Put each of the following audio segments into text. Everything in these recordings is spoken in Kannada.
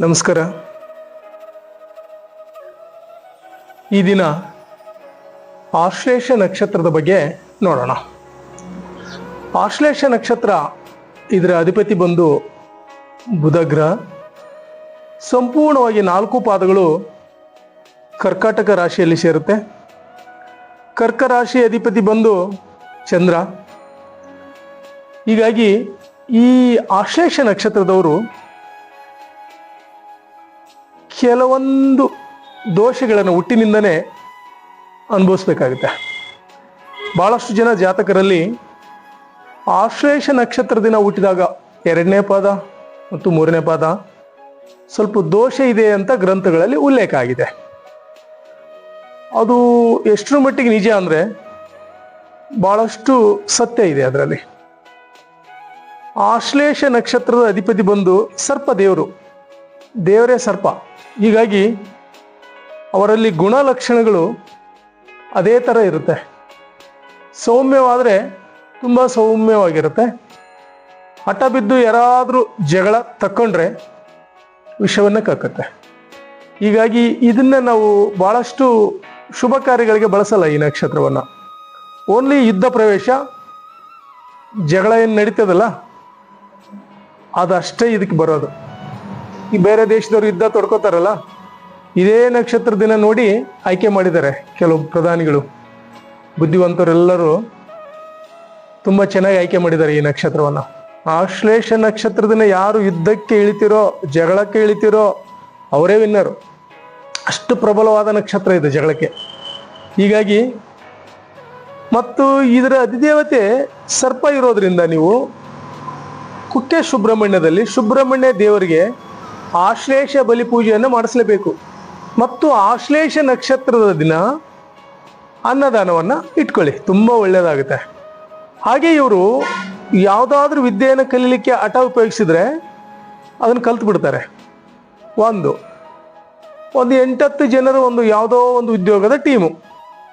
ನಮಸ್ಕಾರ. ಈ ದಿನ ಆಶ್ಲೇಷ ನಕ್ಷತ್ರದ ಬಗ್ಗೆ ನೋಡೋಣ. ಆಶ್ಲೇಷ ನಕ್ಷತ್ರ ಇದರ ಅಧಿಪತಿ ಬಂದು ಬುಧ ಗ್ರಹ. ಸಂಪೂರ್ಣವಾಗಿ 4 ಪಾದಗಳು ಕರ್ಕಾಟಕ ರಾಶಿಯಲ್ಲಿ ಸೇರುತ್ತೆ. ಕರ್ಕ ರಾಶಿ ಅಧಿಪತಿ ಬಂದು ಚಂದ್ರ. ಹೀಗಾಗಿ ಈ ಆಶ್ಲೇಷ ನಕ್ಷತ್ರದವರು ಕೆಲವೊಂದು ದೋಷಗಳನ್ನು ಹುಟ್ಟಿನಿಂದನೇ ಅನುಭವಿಸ್ಬೇಕಾಗುತ್ತೆ. ಭಾಳಷ್ಟು ಜನ ಜಾತಕರಲ್ಲಿ ಆಶ್ಲೇಷ ನಕ್ಷತ್ರ ದಿನ ಹುಟ್ಟಿದಾಗ 2ನೇ ಪಾದ ಮತ್ತು 3ನೇ ಪಾದ ಸ್ವಲ್ಪ ದೋಷ ಇದೆ ಅಂತ ಗ್ರಂಥಗಳಲ್ಲಿ ಉಲ್ಲೇಖ ಆಗಿದೆ. ಅದು ಎಷ್ಟರ ಮಟ್ಟಿಗೆ ನಿಜ ಅಂದರೆ ಭಾಳಷ್ಟು ಸತ್ಯ ಇದೆ ಅದರಲ್ಲಿ. ಆಶ್ಲೇಷ ನಕ್ಷತ್ರದ ಅಧಿಪತಿ ಬಂದು ಸರ್ಪ ದೇವರೇ ಸರ್ಪ. ಹೀಗಾಗಿ ಅವರಲ್ಲಿ ಗುಣಲಕ್ಷಣಗಳು ಅದೇ ಥರ ಇರುತ್ತೆ. ಸೌಮ್ಯವಾದರೆ ತುಂಬ ಸೌಮ್ಯವಾಗಿರುತ್ತೆ. ಹಠ ಬಿದ್ದು ಯಾರಾದರೂ ಜಗಳ ತಕ್ಕೊಂಡ್ರೆ ವಿಷವನ್ನು ಕಕ್ಕುತ್ತೆ. ಹೀಗಾಗಿ ಇದನ್ನು ನಾವು ಭಾಳಷ್ಟು ಶುಭ ಕಾರ್ಯಗಳಿಗೆ ಬಳಸಲ್ಲ ಈ ನಕ್ಷತ್ರವನ್ನು. ಓನ್ಲಿ ಯುದ್ಧ ಪ್ರವೇಶ, ಜಗಳ ಏನು ನಡೀತದಲ್ಲ ಅದಷ್ಟೇ ಇದಕ್ಕೆ ಬರೋದು. ಈ ಬೇರೆ ದೇಶದವ್ರು ಯುದ್ಧ ತೊಡ್ಕೋತಾರಲ್ಲ, ಇದೇ ನಕ್ಷತ್ರ ದಿನ ನೋಡಿ ಆಯ್ಕೆ ಮಾಡಿದ್ದಾರೆ ಕೆಲವು ಪ್ರಧಾನಿಗಳು. ಬುದ್ಧಿವಂತರೆಲ್ಲರೂ ತುಂಬ ಚೆನ್ನಾಗಿ ಆಯ್ಕೆ ಮಾಡಿದ್ದಾರೆ ಈ ನಕ್ಷತ್ರವನ್ನು. ಆಶ್ಲೇಷ ನಕ್ಷತ್ರ ದಿನ ಯಾರು ಯುದ್ಧಕ್ಕೆ ಇಳಿತಿರೋ, ಜಗಳಕ್ಕೆ ಇಳಿತಿರೋ ಅವರೇ ವಿನ್ನರು. ಅಷ್ಟು ಪ್ರಬಲವಾದ ನಕ್ಷತ್ರ ಇದೆ ಜಗಳಕ್ಕೆ. ಹೀಗಾಗಿ ಮತ್ತು ಇದರ ಅಧಿದೇವತೆ ಸರ್ಪ ಇರೋದ್ರಿಂದ ನೀವು ಕುಕ್ಕೆ ಸುಬ್ರಹ್ಮಣ್ಯ ದೇವರಿಗೆ ಆಶ್ಲೇಷ ಬಲಿ ಪೂಜೆಯನ್ನು ಮಾಡಿಸಲೇಬೇಕು. ಮತ್ತು ಆಶ್ಲೇಷ ನಕ್ಷತ್ರದ ದಿನ ಅನ್ನದಾನವನ್ನು ಇಟ್ಕೊಳ್ಳಿ, ತುಂಬ ಒಳ್ಳೆಯದಾಗುತ್ತೆ. ಹಾಗೆ ಇವರು ಯಾವುದಾದ್ರೂ ವಿದ್ಯೆಯನ್ನು ಕಲೀಲಿಕ್ಕೆ ಹಠ ಉಪಯೋಗಿಸಿದ್ರೆ ಅದನ್ನು ಕಲ್ತು ಬಿಡ್ತಾರೆ. ಒಂದು 8-10 ಜನರು ಯಾವುದೋ ಒಂದು ಉದ್ಯೋಗದ ಟೀಮು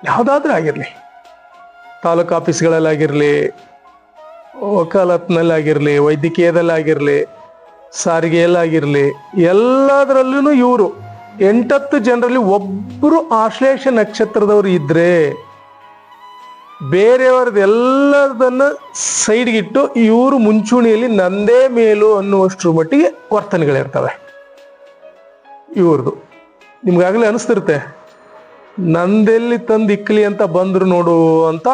ಯಾವುದಾದ್ರೂ ಆಗಿರಲಿ, ತಾಲೂಕು ಆಫೀಸ್ಗಳಲ್ಲಾಗಿರಲಿ, ವಕಾಲತ್ನಲ್ಲಾಗಿರಲಿ, ವೈದ್ಯಕೀಯದಲ್ಲಾಗಿರಲಿ, ಸಾರಿಗೆಯಲ್ಲಾಗಿರಲಿ, ಎಲ್ಲದರಲ್ಲೂ ಇವರು 8-10 ಜನರಲ್ಲಿ ಒಬ್ಬರು ಆಶ್ಲೇಷ ನಕ್ಷತ್ರದವರು ಇದ್ದರೆ ಬೇರೆಯವ್ರದ್ದು ಎಲ್ಲದನ್ನ ಸೈಡ್ಗಿಟ್ಟು ಇವರು ಮುಂಚೂಣಿಯಲ್ಲಿ ನಂದೇ ಮೇಲು ಅನ್ನುವಷ್ಟರ ಮಟ್ಟಿಗೆ ವರ್ತನೆಗಳಿರ್ತವೆ ಇವ್ರದ್ದು. ನಿಮ್ಗಾಗಲೇ ಅನಿಸ್ತಿರುತ್ತೆ ನಂದೆಲ್ಲಿ ತಂದು ಇಕ್ಕಲಿ ಅಂತ ಬಂದ್ರು ನೋಡು ಅಂತ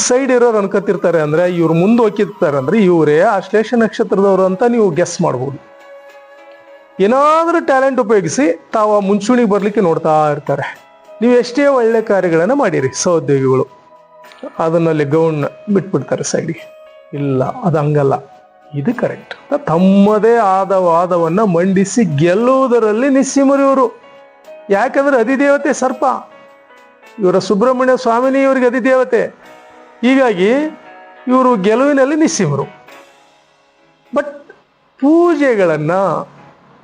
ಸೈಡ್ ಇರೋರು ಅನ್ಕೋತಿರ್ತಾರೆ. ಅಂದರೆ ಇವ್ರು ಮುಂದೆ ಹೋಗಿರ್ತಾರೆ ಅಂದರೆ ಇವರೇ ಆಶ್ಲೇಷ ನಕ್ಷತ್ರದವರು ಅಂತ ನೀವು ಗೆಸ್ ಮಾಡ್ಬೋದು. ಏನಾದರೂ ಟ್ಯಾಲೆಂಟ್ ಉಪಯೋಗಿಸಿ ತಾವು ಮುಂಚೂಣಿಗೆ ಬರಲಿಕ್ಕೆ ನೋಡ್ತಾ ಇರ್ತಾರೆ. ನೀವು ಎಷ್ಟೇ ಒಳ್ಳೆ ಕಾರ್ಯಗಳನ್ನು ಮಾಡಿರಿ ಸಹೋದ್ಯೋಗಿಗಳು, ಅದನ್ನಲ್ಲಿ ಗೌನ್ ಬಿಟ್ಬಿಡ್ತಾರೆ ಸೈಡಿಗೆ. ಇಲ್ಲ, ಅದು ಹಂಗಲ್ಲ, ಇದು ಕರೆಕ್ಟ್. ತಮ್ಮದೇ ಆದ ವಾದವನ್ನು ಮಂಡಿಸಿ ಗೆಲ್ಲುವುದರಲ್ಲಿ ನಿಸ್ಸೀಮರು ಇವರು. ಯಾಕಂದ್ರೆ ಅಧಿದೇವತೆ ಸರ್ಪ, ಇವರ ಸುಬ್ರಹ್ಮಣ್ಯ ಸ್ವಾಮಿನಿ ಇವರಿಗೆ ಅಧಿದೇವತೆ. ಹೀಗಾಗಿ ಇವರು ಗೆಲುವಿನಲ್ಲಿ ನಿಸ್ಸೀಮರು. ಬಟ್ ಪೂಜೆಗಳನ್ನು,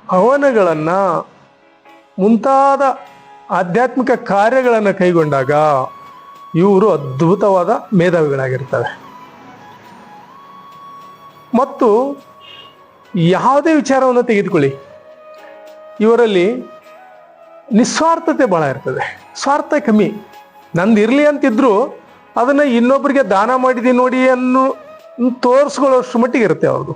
ಹವನಗಳನ್ನು, ಮುಂತಾದ ಆಧ್ಯಾತ್ಮಿಕ ಕಾರ್ಯಗಳನ್ನು ಕೈಗೊಂಡಾಗ ಇವರು ಅದ್ಭುತವಾದ ಮೇಧಾವಿಗಳಾಗಿರ್ತವೆ. ಮತ್ತು ಯಾವುದೇ ವಿಚಾರವನ್ನು ತೆಗೆದುಕೊಳ್ಳಿ, ಇವರಲ್ಲಿ ನಿಸ್ವಾರ್ಥತೆ ಭಾಳ ಇರ್ತದೆ, ಸ್ವಾರ್ಥ ಕಮ್ಮಿ. ನಂದು ಇರಲಿ ಅಂತಿದ್ರು ಅದನ್ನು ಇನ್ನೊಬ್ಬರಿಗೆ ದಾನ ಮಾಡಿದೀನಿ ನೋಡಿ ಅನ್ನೋ ತೋರಿಸ್ಕೊಳ್ಳೋಷ್ಟು ಮಟ್ಟಿಗೆ ಇರುತ್ತೆ ಅವ್ರದ್ದು.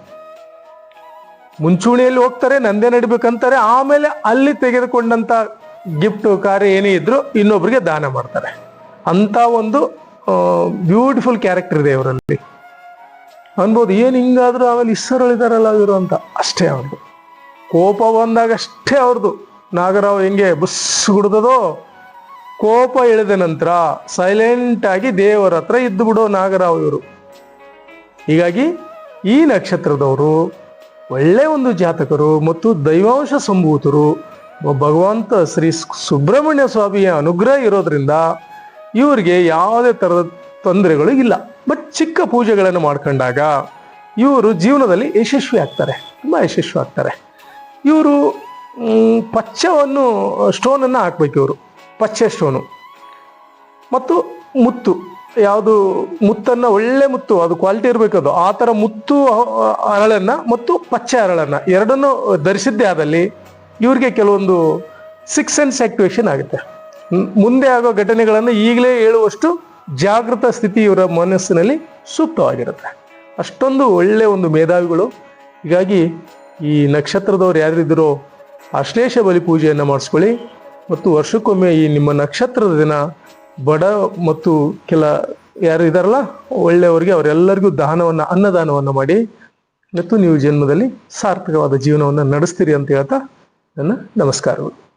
ಮುಂಚೂಣಿಯಲ್ಲಿ ಹೋಗ್ತಾರೆ, ನಂದೇ ನಡಿಬೇಕಂತಾರೆ, ಆಮೇಲೆ ಅಲ್ಲಿ ತೆಗೆದುಕೊಂಡಂಥ ಗಿಫ್ಟ್ ಕಾರ್ಯ ಏನೇ ಇದ್ರು ಇನ್ನೊಬ್ಬರಿಗೆ ದಾನ ಮಾಡ್ತಾರೆ. ಅಂಥ ಒಂದು ಬ್ಯೂಟಿಫುಲ್ ಕ್ಯಾರೆಕ್ಟರ್ ಇದೆ ಇವರಲ್ಲಿ ಅನ್ಬೋದು. ಏನು ಹಿಂಗಾದ್ರೂ ಆಮೇಲೆ ಇಸ್ಸರಳಿದಾರಲ್ಲ ಇವರು ಅಂತ. ಅಷ್ಟೇ ಅವ್ರದ್ದು. ಕೋಪ ಬಂದಾಗ ಅಷ್ಟೇ ಅವ್ರದ್ದು. ನಾಗರಾವ್ ಹೆಂಗೆ ಬುಸ್ ಗುಡ್ದದೋ, ಕೋಪ ಇಳಿದ ನಂತರ ಸೈಲೆಂಟ್ ಆಗಿ ದೇವರ ಹತ್ರ ಇದ್ದು ಬಿಡೋ ನಾಗರಾವ್ ಇವರು. ಹೀಗಾಗಿ ಈ ನಕ್ಷತ್ರದವರು ಒಳ್ಳೆ ಒಂದು ಜಾತಕರು ಮತ್ತು ದೈವಾಂಶ ಸಂಭೂತರು. ಭಗವಂತ ಶ್ರೀ ಸುಬ್ರಹ್ಮಣ್ಯ ಸ್ವಾಮಿಯ ಅನುಗ್ರಹ ಇರೋದ್ರಿಂದ ಇವರಿಗೆ ಯಾವುದೇ ಥರದ ತೊಂದರೆಗಳು ಇಲ್ಲ. ಬಟ್ ಚಿಕ್ಕ ಪೂಜೆಗಳನ್ನು ಮಾಡ್ಕೊಂಡಾಗ ಇವರು ಜೀವನದಲ್ಲಿ ಯಶಸ್ವಿ ಆಗ್ತಾರೆ, ತುಂಬ ಯಶಸ್ವಿ ಆಗ್ತಾರೆ. ಇವರು ಪಚ್ಚವನ್ನು ಸ್ಟೋನನ್ನು ಹಾಕ್ಬೇಕು. ಇವರು ಪಚ್ಚೆ ಸ್ಟೋನು ಮತ್ತು ಮುತ್ತು, ಯಾವುದು ಮುತ್ತನ್ನು, ಒಳ್ಳೆ ಮುತ್ತು, ಅದು ಕ್ವಾಲಿಟಿ ಇರಬೇಕು. ಅದು ಆ ಥರ ಮುತ್ತು ಹರಳನ್ನು ಮತ್ತು ಪಚ್ಚೆ ಹರಳನ್ನು ಎರಡನ್ನು ಧರಿಸಿದ್ದೇ ಆದಲ್ಲಿ ಇವ್ರಿಗೆ ಕೆಲವೊಂದು ಸಿಕ್ಸ್ ಸೆನ್ಸ್ ಆಕ್ಟಿವೇಶನ್ ಆಗುತ್ತೆ. ಮುಂದೆ ಆಗೋ ಘಟನೆಗಳನ್ನು ಈಗಲೇ ಹೇಳುವಷ್ಟು ಜಾಗೃತ ಸ್ಥಿತಿ ಇವರ ಮನಸ್ಸಿನಲ್ಲಿ ಸೂಕ್ತವಾಗಿರುತ್ತೆ. ಅಷ್ಟೊಂದು ಒಳ್ಳೆ ಒಂದು ಮೇಧಾವಿಗಳು. ಹೀಗಾಗಿ ಈ ನಕ್ಷತ್ರದವ್ರು ಯಾರಿದ್ರೋ ಆಶ್ಲೇಷ ಬಲಿ ಪೂಜೆಯನ್ನು ಮಾಡಿಸ್ಕೊಳ್ಳಿ. ಮತ್ತು ವರ್ಷಕ್ಕೊಮ್ಮೆ ಈ ನಿಮ್ಮ ನಕ್ಷತ್ರದ ದಿನ ಬಡ ಮತ್ತು ಯಾರು ಇದಾರಲ್ಲ ಒಳ್ಳೆಯವರಿಗೆ ಅವರೆಲ್ಲರಿಗೂ ಅನ್ನದಾನವನ್ನು ಮಾಡಿ ಮತ್ತು ನೀವು ಜನ್ಮದಲ್ಲಿ ಸಾರ್ಥಕವಾದ ಜೀವನವನ್ನು ನಡೆಸ್ತೀರಿ ಅಂತ ಹೇಳ್ತಾ ನನ್ನ ನಮಸ್ಕಾರಗಳು.